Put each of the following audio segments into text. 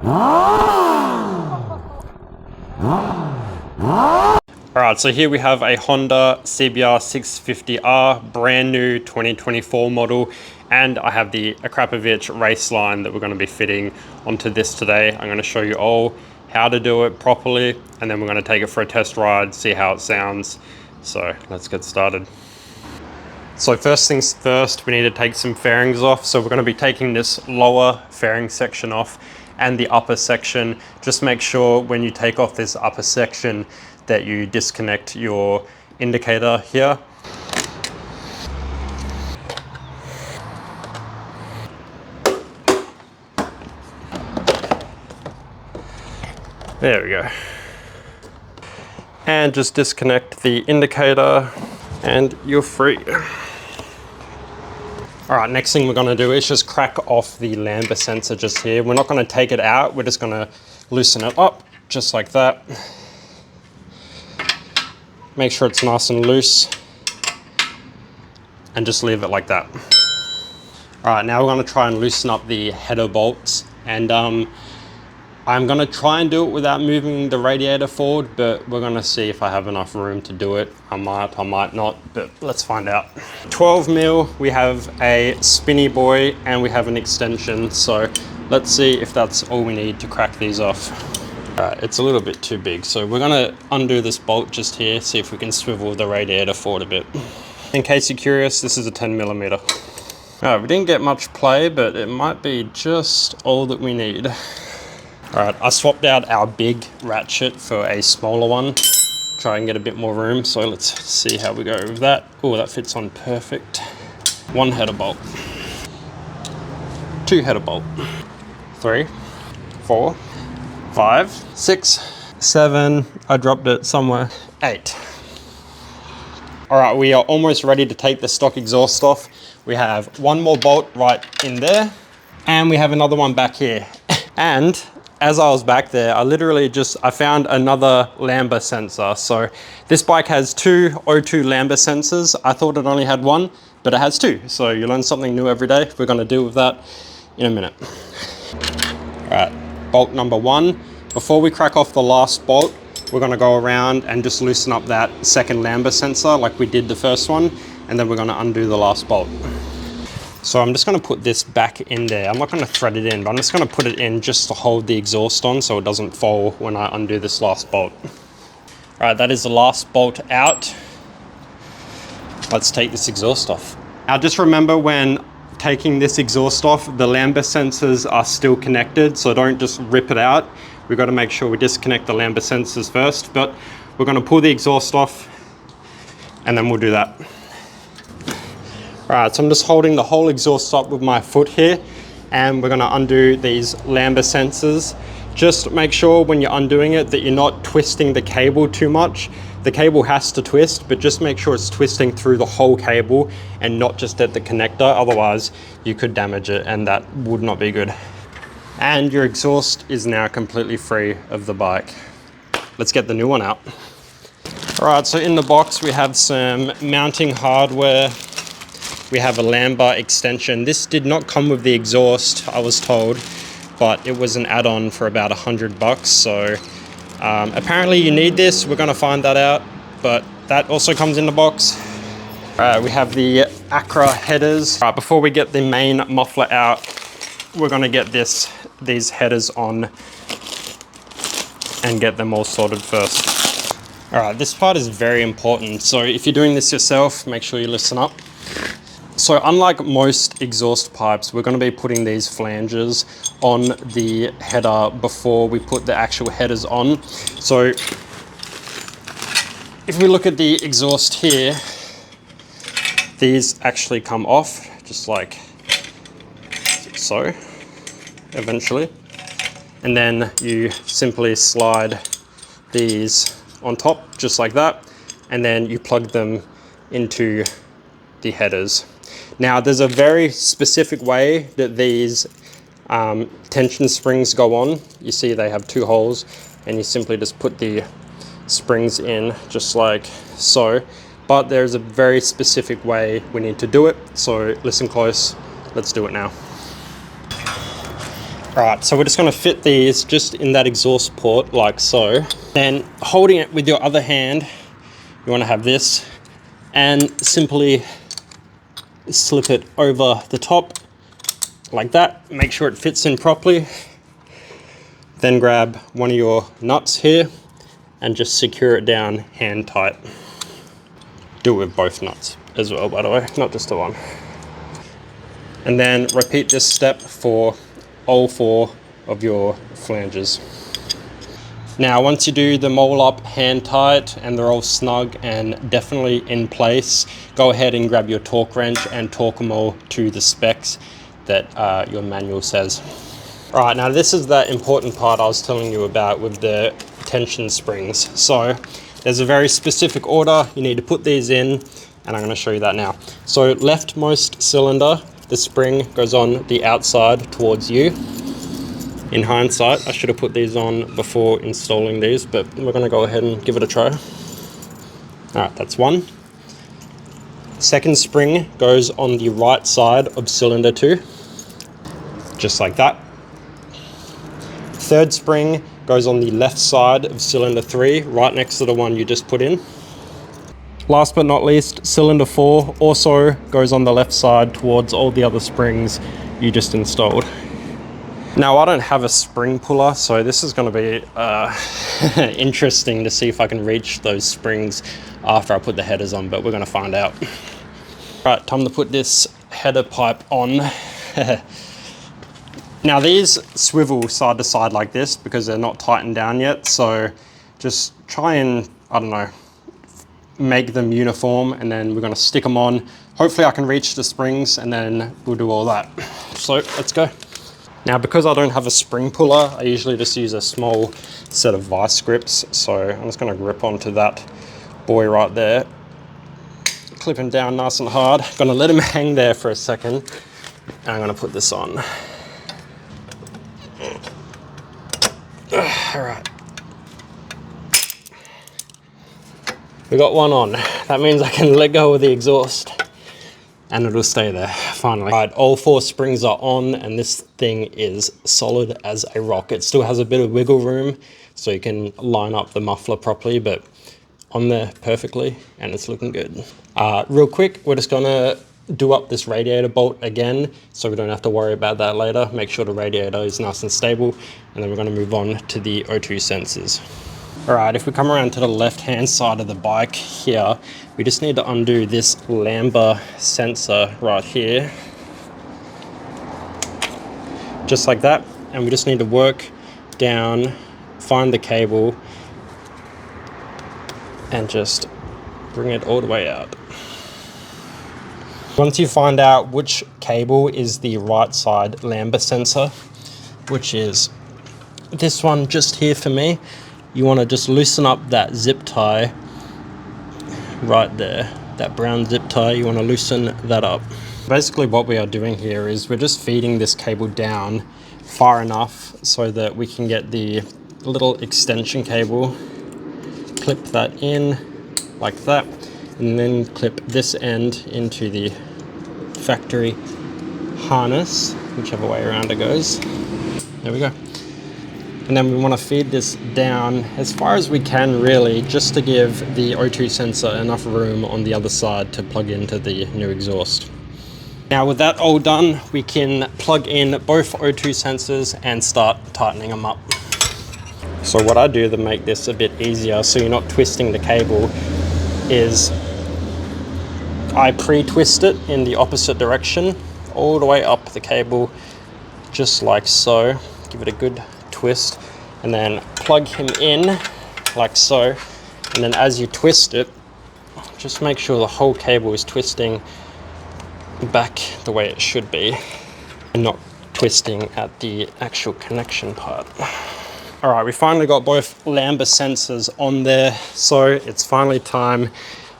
Alright, so here we have a Honda CBR650R, brand new 2024 model, and I have the Akrapovic race line that we're going to be fitting onto this today. I'm going to show you all how to do it properly, and then we're going to take it for a test ride, see how it sounds. So let's get started. So first things first, we need to take some fairings off. So we're going to be taking this lower fairing section off and the upper section. Just make sure when you take off this upper section that you disconnect your indicator here. There we go. And just disconnect the indicator and you're free. All right, next thing we're gonna do is just crack off the lambda sensor just here. We're not gonna take it out, we're just gonna loosen it up, just like that. Make sure it's nice and loose and just leave it like that. All right, now we're gonna try and loosen up the header bolts, and I'm gonna try and do it without moving the radiator forward, but we're gonna see if I have enough room to do it. I might not, but let's find out. 12 mil, we have a spinny boy and we have an extension. So let's see if that's all we need to crack these off. All right, it's a little bit too big. So we're gonna undo this bolt just here, see if we can swivel the radiator forward a bit. In case you're curious, this is a 10 millimeter. All right, we didn't get much play, but it might be just all that we need. All right, I swapped out our big ratchet for a smaller one. Try and get a bit more room. So let's see how we go with that. Oh, that fits on perfect. 1 header bolt. 2 header bolt. 3, 4, 5, 6, 7. I dropped it somewhere. 8. All right, we are almost ready to take the stock exhaust off. We have 1 more bolt right in there, and we have another one back here. And as I was back there, I found another lambda sensor. So this bike has 2 O2 lambda sensors. I thought it only had 1, but it has 2. So you learn something new every day. We're gonna deal with that in a minute. All right, bolt number 1. Before we crack off the last bolt, we're gonna go around and just loosen up that second lambda sensor like we did the first one, and then we're gonna undo the last bolt. So I'm just gonna put this back in there. I'm not gonna thread it in, but I'm just gonna put it in just to hold the exhaust on so it doesn't fall when I undo this last bolt. All right, that is the last bolt out. Let's take this exhaust off. Now just remember, when taking this exhaust off, the lambda sensors are still connected, so don't just rip it out. We've got to make sure we disconnect the lambda sensors first, but we're gonna pull the exhaust off and then we'll do that. All right, so I'm just holding the whole exhaust up with my foot here, and we're gonna undo these lambda sensors. Just make sure when you're undoing it that you're not twisting the cable too much. The cable has to twist, but just make sure it's twisting through the whole cable and not just at the connector. Otherwise, you could damage it, and that would not be good. And your exhaust is now completely free of the bike. Let's get the new one out. All right, so in the box, we have some mounting hardware. We have a lambda extension. This did not come with the exhaust, I was told, but it was an add-on for about $100. So apparently you need this. We're gonna find that out, but that also comes in the box. We have the Acra headers. All right, before we get the main muffler out, we're gonna get these headers on and get them all sorted first. All right, this part is very important. So if you're doing this yourself, make sure you listen up. So unlike most exhaust pipes, we're going to be putting these flanges on the header before we put the actual headers on. So if we look at the exhaust here, these actually come off just like so, eventually. And then you simply slide these on top just like that, and then you plug them into the headers. Now there's a very specific way that these tension springs go on. You see they have 2 holes, and you simply just put the springs in just like so. But there's a very specific way we need to do it. So listen close, let's do it now. Alright, so we're just going to fit these just in that exhaust port like so. Then holding it with your other hand, you want to have this, and simply slip it over the top like that. Make sure it fits in properly. Then grab one of your nuts here and just secure it down hand tight. Do it with both nuts as well, by the way, not just the one. And then repeat this step for all 4 of your flanges. Now, once you do them all up hand tight and they're all snug and definitely in place, go ahead and grab your torque wrench and torque them all to the specs that your manual says. All right, now this is that important part I was telling you about with the tension springs. So there's a very specific order you need to put these in, and I'm going to show you that now. So leftmost cylinder, the spring goes on the outside towards you. In hindsight, I should have put these on before installing these, but we're going to go ahead and give it a try. All right, that's one. Second spring goes on the right side of cylinder 2, just like that. Third spring goes on the left side of cylinder 3, right next to the one you just put in. Last but not least, cylinder 4 also goes on the left side towards all the other springs you just installed. Now, I don't have a spring puller, so this is going to be interesting to see if I can reach those springs after I put the headers on, but we're going to find out. Right, time to put this header pipe on. Now, these swivel side to side like this because they're not tightened down yet, so just try and, I don't know, make them uniform, and then we're going to stick them on. Hopefully I can reach the springs, and then we'll do all that. So let's go. Now, because I don't have a spring puller, I usually just use a small set of vice grips. So I'm just going to grip onto that boy right there, clip him down nice and hard. Going to let him hang there for a second, and I'm going to put this on. All right. We got one on. That means I can let go of the exhaust and it'll stay there finally. All right, all 4 springs are on, and this thing is solid as a rock. It still has a bit of wiggle room so you can line up the muffler properly, but on there perfectly, and it's looking good. Real quick, we're just gonna do up this radiator bolt again so we don't have to worry about that later. Make sure the radiator is nice and stable, and then we're gonna move on to the O2 sensors. All right, if we come around to the left-hand side of the bike here, we just need to undo this lambda sensor right here. Just like that. And we just need to work down, find the cable, and just bring it all the way out. Once you find out which cable is the right side lambda sensor, which is this one just here for me, you want to just loosen up that zip tie right there, that brown zip tie. You want to loosen that up. Basically what we are doing here is we're just feeding this cable down far enough so that we can get the little extension cable, clip that in like that, and then clip this end into the factory harness, whichever way around it goes. There we go. And then we want to feed this down as far as we can, really, just to give the O2 sensor enough room on the other side to plug into the new exhaust. Now, with that all done, we can plug in both O2 sensors and start tightening them up. So what I do to make this a bit easier so you're not twisting the cable is I pre-twist it in the opposite direction all the way up the cable, just like so. Give it a good twist, and then plug him in like so, and then as you twist it, just make sure the whole cable is twisting back the way it should be and not twisting at the actual connection part. All right, we finally got both lambda sensors on there, so it's finally time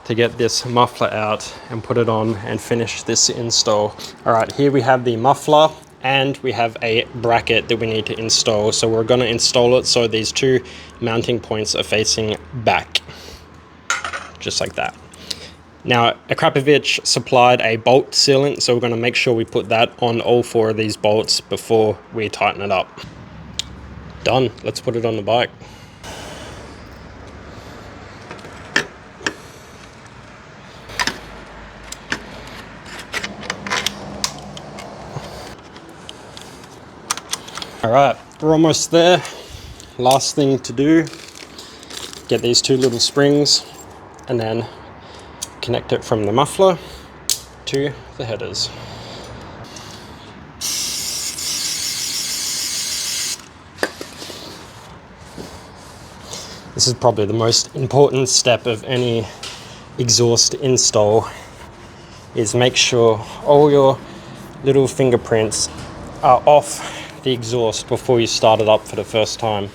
to get this muffler out and put it on and finish this install. All right, here we have the muffler, and we have a bracket that we need to install. So we're going to install it so these 2 mounting points are facing back, just like that. Now, Akrapovic supplied a bolt sealant, so we're going to make sure we put that on all 4 of these bolts before we tighten it up. Done. Let's put it on the bike. All right, we're almost there. Last thing to do, get these 2 little springs and then connect it from the muffler to the headers. This is probably the most important step of any exhaust install, is make sure all your little fingerprints are off the exhaust before you start it up for the first time.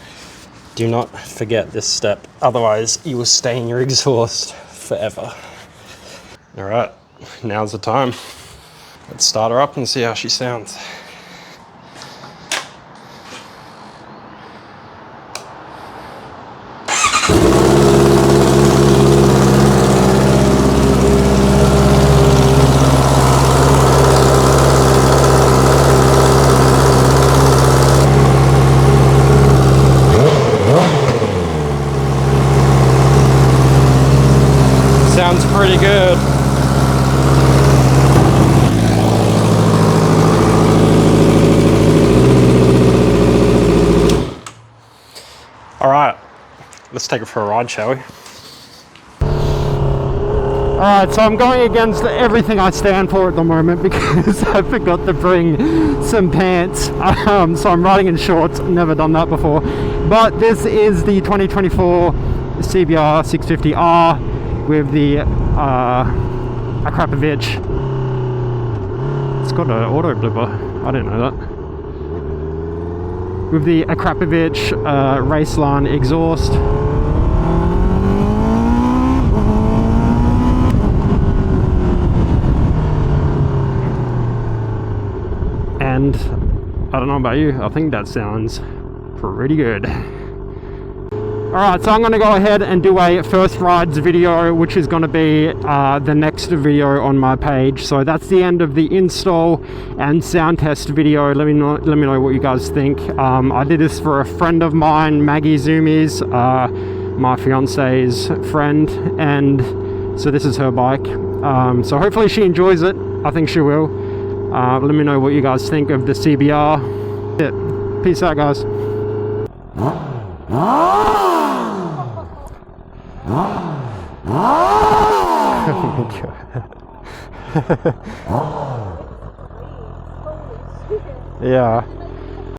Do not forget this step, otherwise you will stay in your exhaust forever. All right, now's the time. Let's start her up and see how she sounds. Sounds pretty good. All right, let's take it for a ride, shall we? All right, so I'm going against everything I stand for at the moment because I forgot to bring some pants. So I'm riding in shorts, never done that before. But this is the 2024 CBR650R with the Akrapovic. It's got an auto blipper, I didn't know that. With the Akrapovic Raceline exhaust. And I don't know about you, I think that sounds pretty good. Alright, so I'm going to go ahead and do a first rides video, which is going to be the next video on my page. So that's the end of the install and sound test video. Let me know what you guys think. I did this for a friend of mine, Maggie Zoomies, my fiance's friend, and so this is her bike. So hopefully she enjoys it. I think she will. Let me know what you guys think of the CBR. Yeah. Peace out, guys. Yeah.